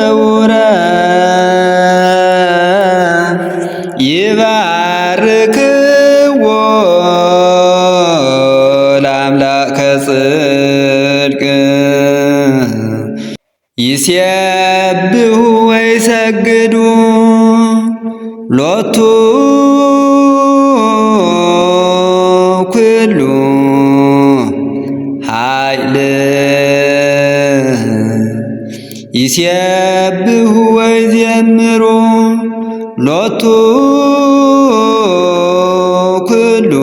ህውረ ይባርክዎ ለአምላከ ጽድቅ ይሴብሑ ወይሰግዱ ሎቱ ኩሉ ኃይል ይሴብሑ ወይዜምሩ ሎቱ ኩሉ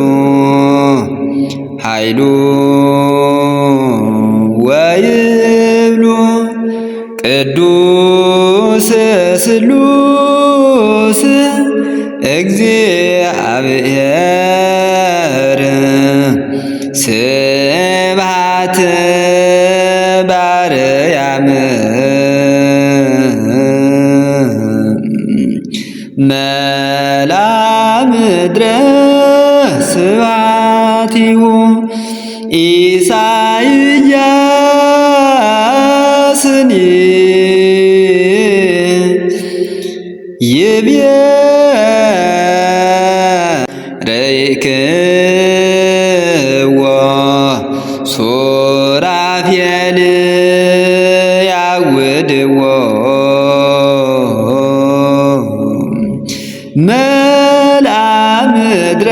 ኃይሉ ወይብሉ ቅዱስ ስሉስ እግዚአብሔር ስብሐት በአርያም መላ ምድረ ስብሐቲሁ ኢሳይያስኒ ይቤ ርኢክዎ ሱራፌል ያውድዎ መልአ ምድረ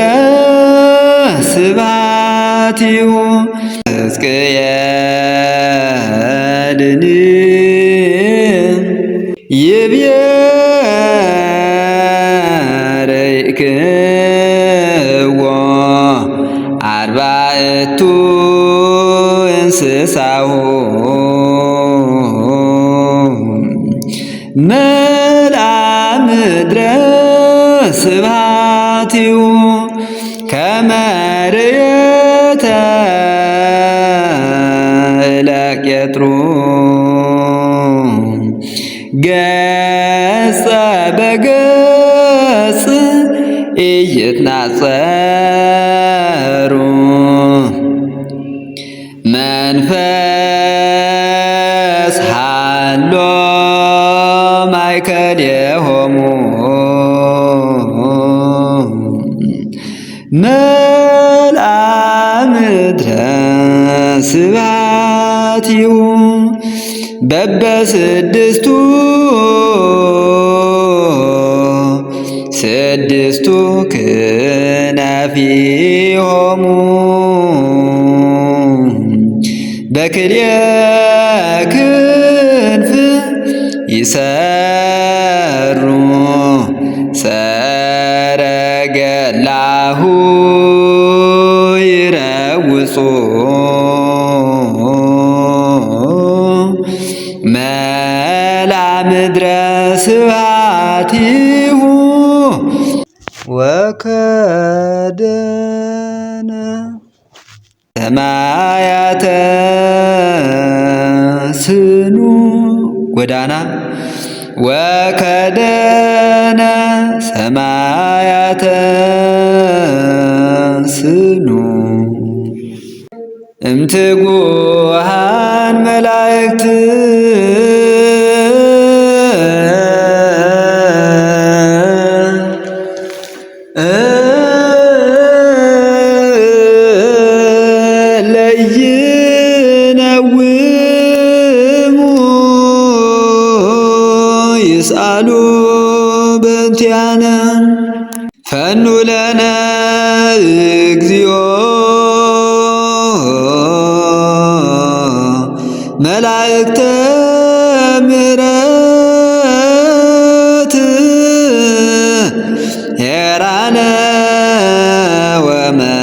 ስብሐቲሁ ሕዝቅኤልኒ ይቤ ርኢክዎ አርባዕቱ እንስሳሁ መልአ ምድረ ስብሐቲሁ ከመ ርየተ ለቄጥሮን ገጸ በገጽ ኢይትናጸሩ መንፈስ ሀሎ ማእከሌሆሙ መልአ ምድረ ስብሐቲሁ በበስድስቱ ስድስቱ ክናፊሆሙ በክልኤ ክንፍ ይሰሩ ሰረገላሁ ይረውጹ መልአ ምድረ ስብሐቲሁ ወከደነ ሰማያተ ስኑ ጎዳና ወከደነ ሰማያተ ስኑ እምትጉሃን መላእክት ለይነውሙ ይስአሉ በእንቲአነ ፈኑ ለነ እግዚኦ መላእክተ ምሕረት ሄራነ ወመሐረያነ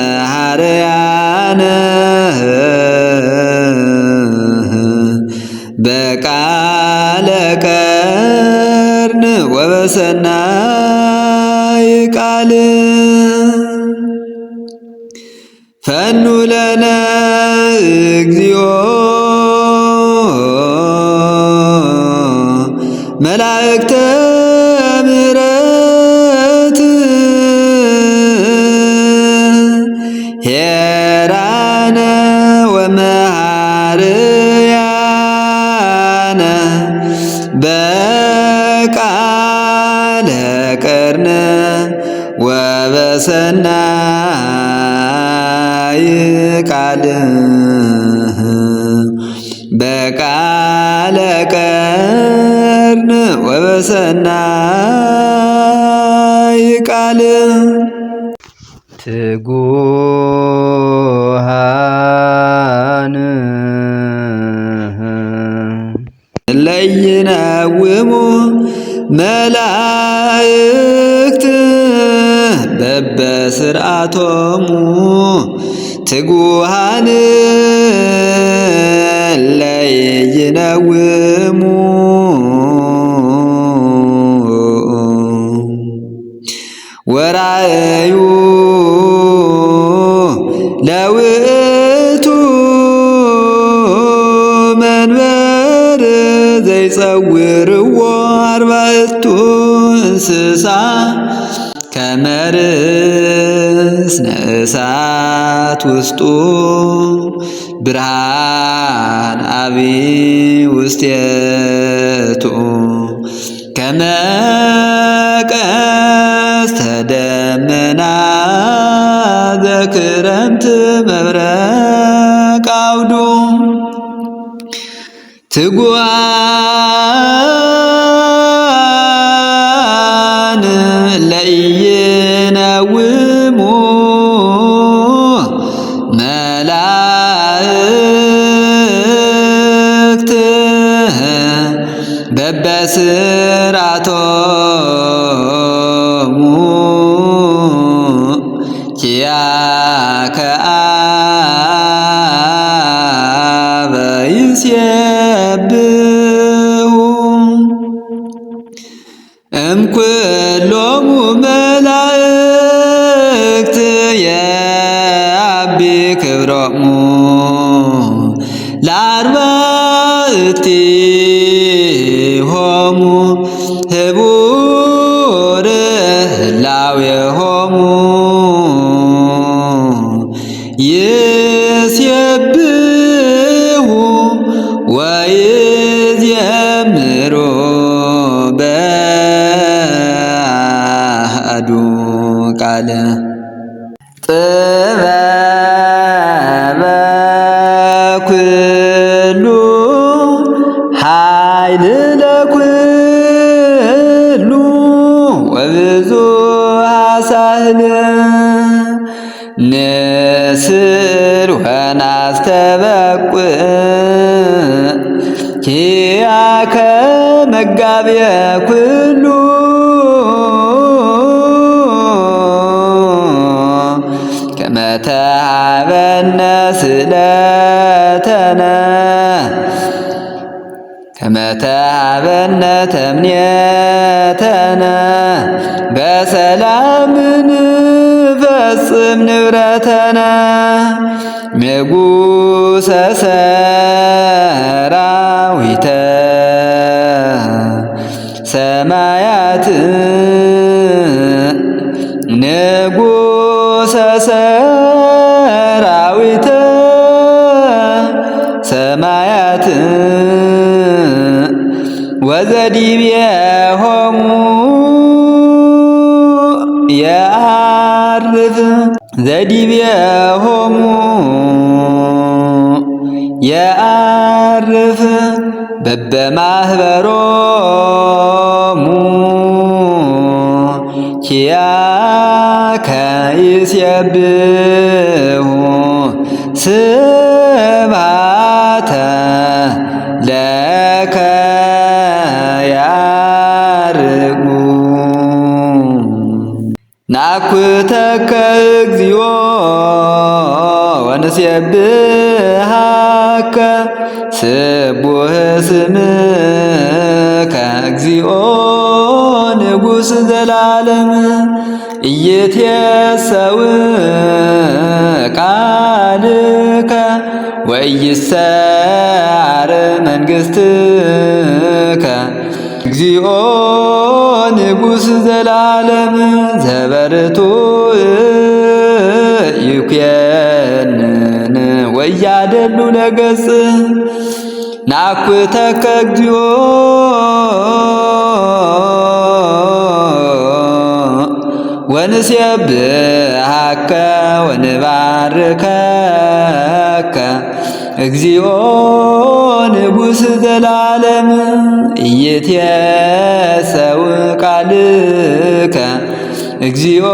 በቃለ ቀርን ወበሰናይ ቃል ፈኑ ለነ እግዚኦ መላእክተ ምሕረት ሄራነ ወመሃርያነ በቃለ ቀርነ ወበሰናይ ቃል በቃለ ቀርን ወበሰናይ ቃል ትጉሃን ለይነውሙ መላእክት በበስርዓቶሙ ትጉሃን ለይነውሙ ወራእዩ ለውእቱ መንበር ዘይጸውርዎ አርባዕቱ እንስሳ ከመርስ ነእሳት ውስጡ ብርሃን አቢ ውስቴቱ ከመቀስተ ደመና ዘክረምት መብረቅ አውዱ ትጉሃን ለኢይነውሙ መላእክት በበስርዓቶሙ ኪያከ አበ ይሴብሑ እምኩሎሙ መላእክት የአቢ ክብሮሙ ለአርባዕቲሆሙ ህቡር ህላዌሆሙ ይሴብሑ ወይዜምሩ በአሐዱ ቃል ጥበበ ኩሉ ኃይል ለኩሉ ወብዙኃ ሳህል ንስር ወናስተበቁዕ ኪያከ መጋብየ ኩሉ ከመ ተሃበነ ስእለተነ ከመ ተሃበነ ተምኔተነ በሰላም ንፈጽም ንብረተነ ንጉሠ ሰራዊተ ሰማያት ንጉሠ ሰራዊተ ሰማያት ወዘዲቤሆሙ የዐርፍ ዘዲቤሆሙ የዐርፍ በበማኅበሮሙ ኪያከ ይሴብሑ ስብሐተ ለከ ያርጉ ናኩተከ እግዚኦ ወንሴብሐከ ስቡሕ ስምከ እግዚኦ ንጉሥ ዘላለም ኢይትየሰው ቃልከ ወኢይሰዓር መንግሥትከ እግዚኦ ንጉሥ ዘለዓለም ዘበርቱ ይኩየንን ወያደሉ ለገጽ ናኩተከ እግዚኦ ወንሴብሐከ ወንባርከከ እግዚኦ ንጉሥ ዘለዓለም ኢይትየሰው ቃልከ እግዚኦ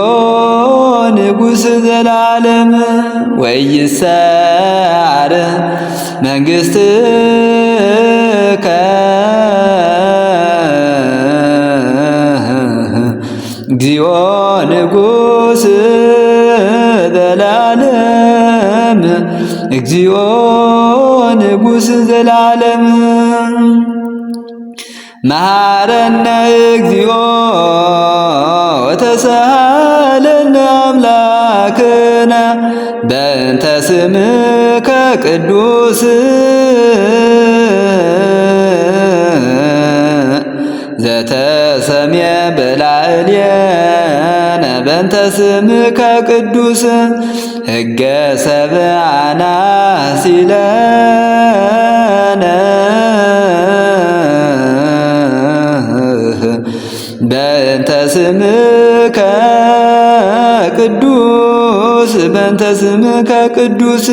ንጉሥ ዘለዓለም ወኢይሰዓር መንግሥትከ እግዚኦ ንጉሥ ዘለዓለም እግዚኦ ንጉሥ ዘለዓለም መሐረነ እግዚኦ ወተሳሃለነ አምላክነ በእንተ ስምከ ቅዱስ ዘተሰምየ በላዕሌነ በእንተ ስምከ ቅዱስ ሕገ ሰብአነ ሲለነ በእንተ ስምከ ቅዱስ በእንተ ስምከ ቅዱስ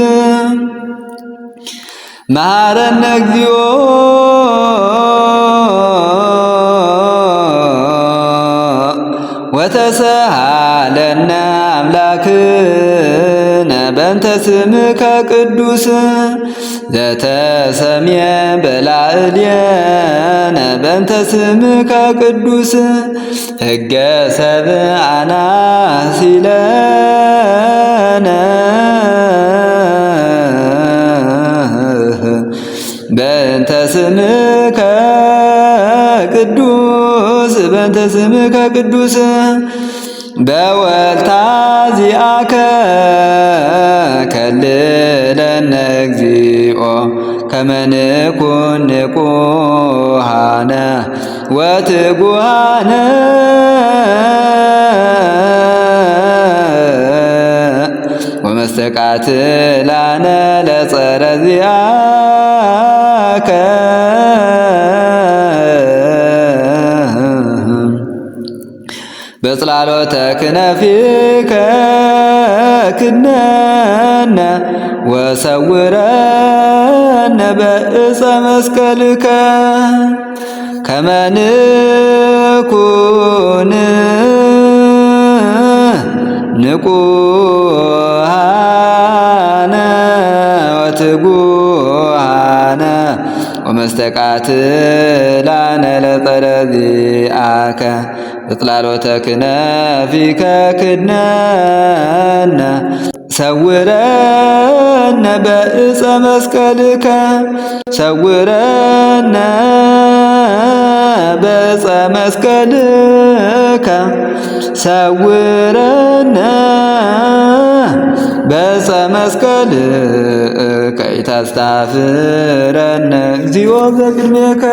መሐረነ እግዚኦ ወተሳሃለነ አምላክነ በእንተ ስምከ ቅዱስ ዘተሰምየ በላዕሌነ በእንተ ስምከ ቅዱስ ሕገ ሰብአነ ሲለነ በእንተ ስምከ ቅዱስ በእንተ ስምከ ቅዱስ በወልታ ዚአከ ከልለነ እግዚኦ ከመ ንኩን ንቁሃነ ወትጉሃነ ወመስተቃትላነ ለጸረ ዚአከ በጽላሎተ ክነፊከ ክድነነ ወሰውረነ በዕፀ መስቀልከ ከመ ንኩን ንቁሃነ ወትጉሃነ ወመስተቃትላነ ለጸረ ዚአከ በጽላሎተ ክነፊከ ክድነነ ሰውረነ በዕፀ መስቀልከ ሰውረነ በዕፀ መስቀልከ ሰውረነ በዕፀ መስቀልከ ኢታስታፍረነ እግዚኦ በቅድሜከ